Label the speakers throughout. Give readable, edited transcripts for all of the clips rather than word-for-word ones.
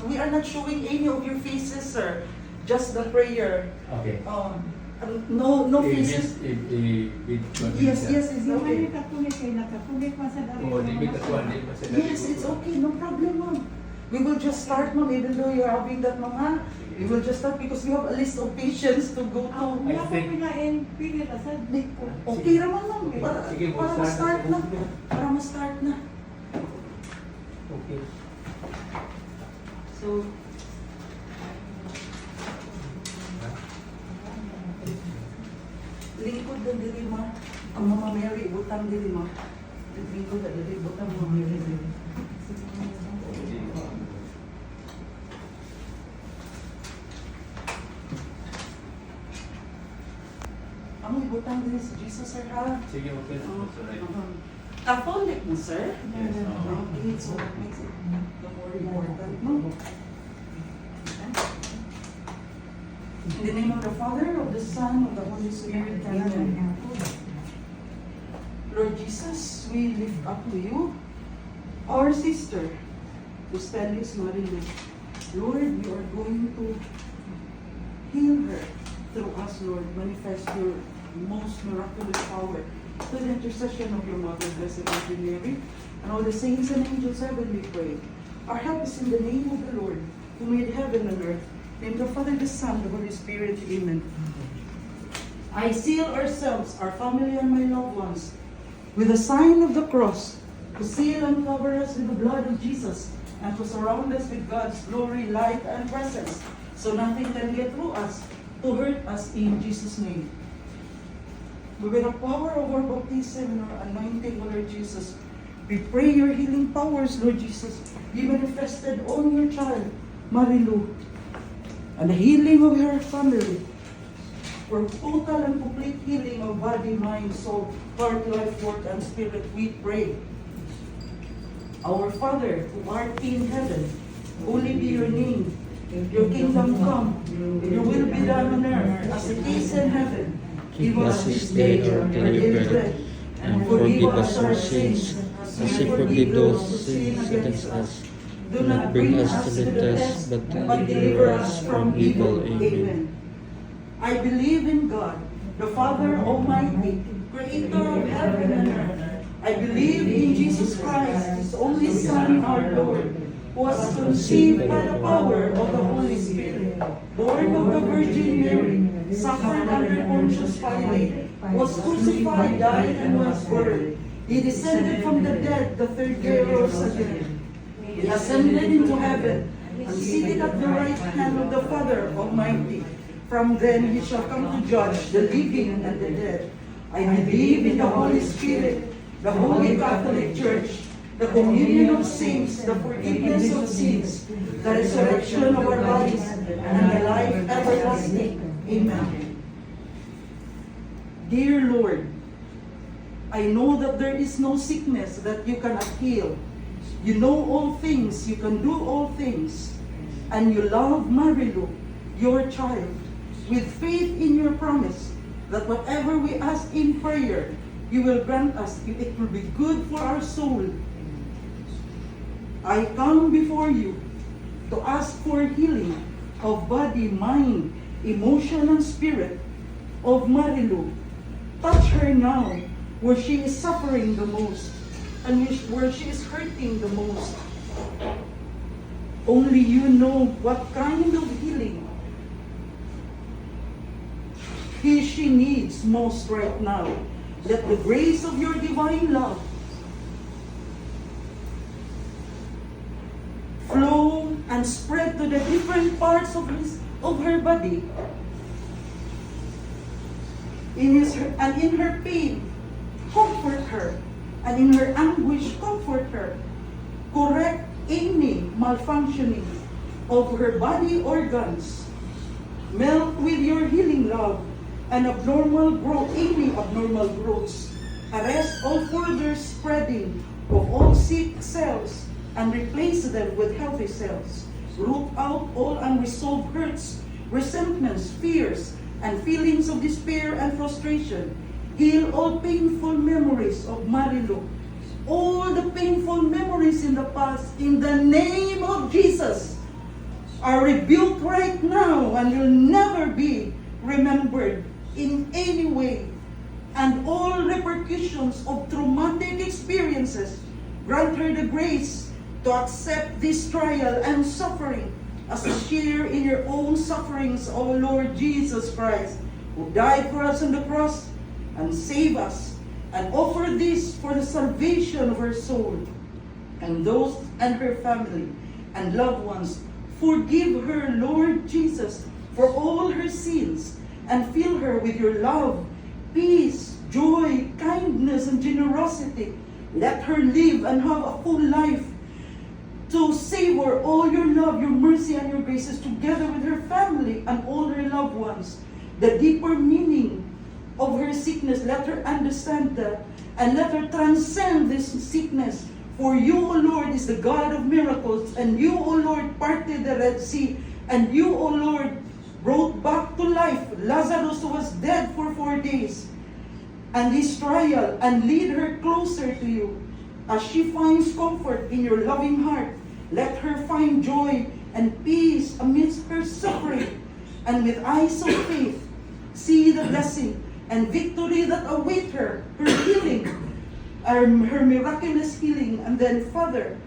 Speaker 1: we are not showing any of your faces, sir. Just the prayer.
Speaker 2: Okay.
Speaker 1: No faces. Yes, yes, it's
Speaker 3: Yung
Speaker 1: okay.
Speaker 3: may nakakulit kayo, nakakulit pa sa dami.
Speaker 2: Oo, di ba katuan, di ba sa
Speaker 1: Yes, it's okay. No problem, ma'am. We will just start, ma'am, even though you're having that, ma'am. We will just start because we have a list of patients to go to.
Speaker 3: Wala ko pinain, pilit asad.
Speaker 1: Okay naman, ma'am.
Speaker 2: Sige,
Speaker 1: Para ma-start na. Para ma-start na.
Speaker 2: Okay.
Speaker 1: So, lingkod na dili, ma'am. Ang Mama Mary, butang dili, ma'am. Lingkod na dili, butang Mama Mary. Ang ibutang dili si Jesus, sir, ha?
Speaker 2: Sige, okay. That's alright.
Speaker 1: Catholic mo, sir?
Speaker 2: Yes, oo.
Speaker 1: Okay, so that makes it the more important, no? In the name of the Father, of the Son, of the Holy Spirit, amen. Lord Jesus, we lift up to you our sister, Lustelis Marilu. Lord, you are going to heal her through us, Lord. Manifest your most miraculous power through the intercession of your Mother, Blessed Virgin Mary, and all the saints and angels heavenly pray. Our help is in the name of the Lord, who made heaven and earth. In the Father, the Son, the Holy Spirit, amen. I seal ourselves, our family and my loved ones, with the sign of the cross, to seal and cover us with the blood of Jesus, and to surround us with God's glory, light, and presence, so nothing can get through us to hurt us in Jesus' name. With the power of our baptism and our anointing, O Lord Jesus, we pray your healing powers, Lord Jesus, be manifested on your child, Marilu, and the healing of her family, for total and complete healing of body, mind, soul, heart, life, work, and spirit, we pray. Our Father, who art in heaven, holy be your name. Your kingdom come, your will be done on earth as it is in heaven.
Speaker 4: Give us this day our daily bread, and forgive us our sins, as we forgive those who sin against us. Do not bring us to the test, but deliver us from evil. Amen.
Speaker 1: I believe in God, the Father Almighty, creator of heaven and earth. I believe in Jesus Christ, his only Son, our Lord, who was conceived by the power of the Holy Spirit, born of the Virgin Mary, suffered under Pontius Pilate, was crucified, died, and was buried. He descended from the dead, the third day rose again. He ascended into heaven, and seated at the right hand of the Father Almighty. From then he shall come to judge the living and the dead. I believe in the Holy Spirit, the Holy Catholic Church, the communion of saints, the forgiveness of sins, the resurrection of our bodies, and the life everlasting. Amen. Dear Lord, I know that there is no sickness that you cannot heal. You know all things, you can do all things, and you love Marilu, your child, with faith in your promise that whatever we ask in prayer, you will grant us. It will be good for our soul. I come before you to ask for healing of body, mind, emotion, and spirit of Marilu. Touch her now where she is suffering the most and where she is hurting the most. Only you know what kind of healing she needs most right now. Let the grace of your divine love flow and spread to the different parts of her body. In her pain, comfort her, and in her anguish, comfort her. Correct any malfunctioning of her body organs. Melt with your healing love and any abnormal growths. Arrest all further spreading of all sick cells and replace them with healthy cells. Root out all unresolved hurts, resentments, fears, and feelings of despair and frustration. Heal all painful memories of Marilu. All the painful memories in the past, in the name of Jesus. are rebuked right now and will never be remembered in any way. And all repercussions of traumatic experiences, grant her the grace to accept this trial and suffering as a share in your own sufferings, O Lord Jesus Christ, who died for us on the cross and save us, and offer this for the salvation of her soul and those and her family and loved ones. Forgive her, Lord Jesus, for all her sins, and fill her with your love, peace, joy, kindness, and generosity. Let her live and have a full life to savor all your love, your mercy, and your graces together with her family and all her loved ones. The deeper meaning of her sickness, let her understand that, and let her transcend this sickness. For you, O Lord, is the God of miracles, and you, O Lord, parted the Red Sea, and you, O Lord, brought back to life Lazarus, who was dead for 4 days, and his trial, and lead her closer to you. As she finds comfort in your loving heart, let her find joy and peace amidst her suffering, and with eyes of faith, see the blessing and victory that await her, her healing, her miraculous healing. And then, Father,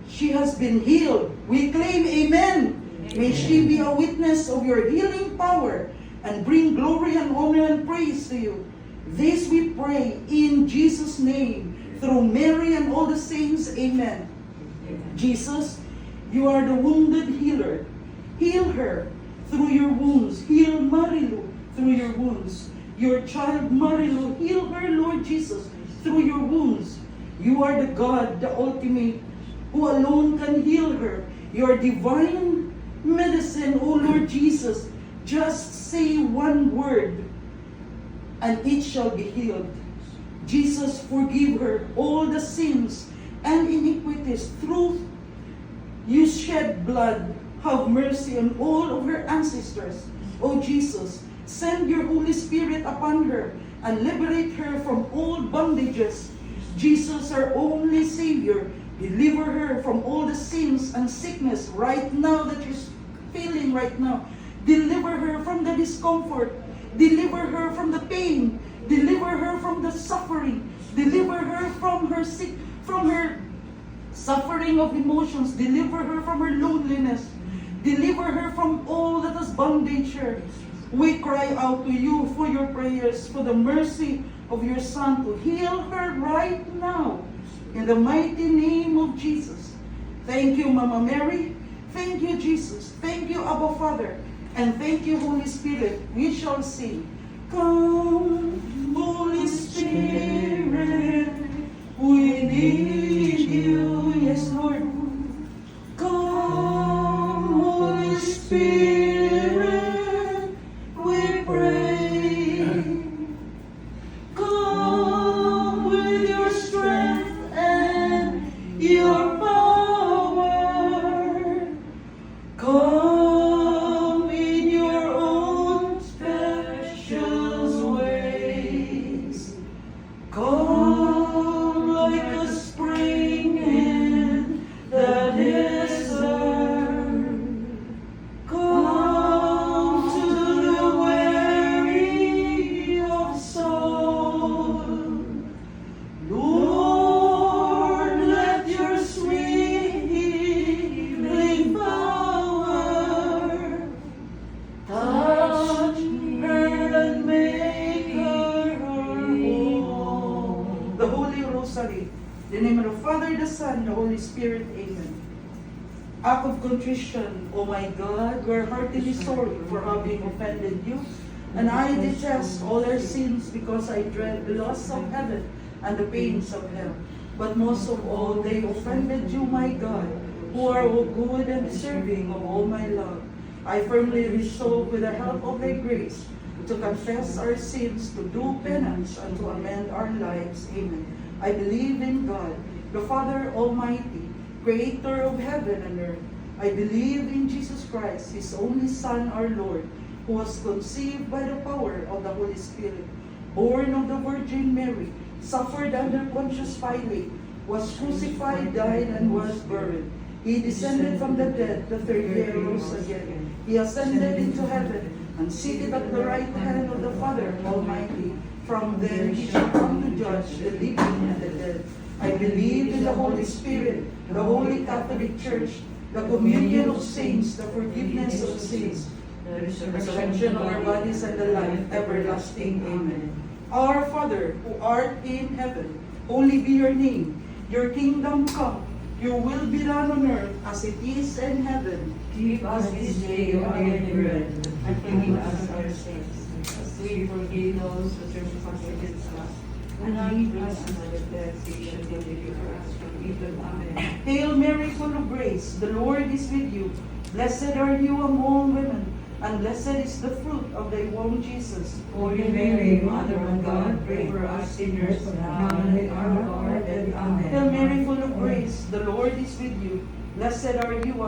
Speaker 1: she has been healed. We claim amen. May she be a witness of your healing power and bring glory and honor and praise to you. This we pray in Jesus' name, through Mary and all the saints. Amen. Jesus, you are the wounded healer. Heal her through your wounds. Heal Marilu through your wounds. Your child Marilu, heal her, Lord Jesus, through your wounds. You are the God, the ultimate, who alone can heal her. Your divine medicine, O Lord Jesus. Just say one word, and it shall be healed. Jesus, forgive her all the sins and iniquities through you shed blood. Have mercy on all of her ancestors. O Jesus, send your Holy Spirit upon her and liberate her from all bondages. Jesus, our only Savior, deliver her from all the sins and sickness right now that she's feeling right now. Deliver her from the discomfort. Deliver her from the pain. Deliver her from the suffering. Deliver her from her suffering of emotions. Deliver her from her loneliness. Deliver her from all that has bondage her. We cry out to you for your prayers, for the mercy of your Son to heal her right now. In the mighty name of Jesus. Thank you, Mama Mary. Thank you, Jesus. Thank you, Abba Father. And thank you, Holy Spirit. We shall sing. Come, Holy Spirit, we need you. Yes, Lord. Come, Holy Spirit, we pray. Come with your strength and your power. Come in your own special ways. Come like a spring in the desert. Come to the weary of soul. Lord, let your sweet healing power touch her and make her whole. The Holy Rosary. In the name of the Father, the Son, the Holy Spirit. Amen. Act of contrition, O my God, we are heartily sorry for having offended you, and I detest all our sins because I dread the loss of heaven and the pains of hell. But most of all, they offended you, my God, who are all good and deserving of all my love. I firmly resolve, with the help of thy grace, to confess our sins, to do penance, and to amend our lives. Amen. I believe in God, the Father Almighty, Creator of heaven and earth. I believe in Jesus Christ, His only Son, our Lord, who was conceived by the power of the Holy Spirit, born of the Virgin Mary, suffered under Pontius Pilate, was crucified, died, and was buried. He descended from the dead, the third day rose again. He ascended into heaven, and seated at the right hand of the Father Almighty. From there he shall come to judge the living and the dead. I believe in the Holy Spirit, the Holy Catholic Church, the communion of saints, the forgiveness of sins, the resurrection of our bodies, and the life everlasting. Amen. Our Father, who art in heaven, holy be your name. Your kingdom come. Your will be done on earth as it is in heaven.
Speaker 5: Give us this day our daily bread, and forgive us our sins, as we forgive those who trespass against us. And lead us into the temptation, but deliver us from evil. Amen.
Speaker 1: Hail Mary, full of grace, the Lord is with you. Blessed are you among women, and blessed is the fruit of thy womb, Jesus.
Speaker 5: Holy Mary, Mother of God, pray for us sinners now and at our hour of death. Amen.
Speaker 1: Hail Mary, full of grace, the Lord is with you. Blessed are you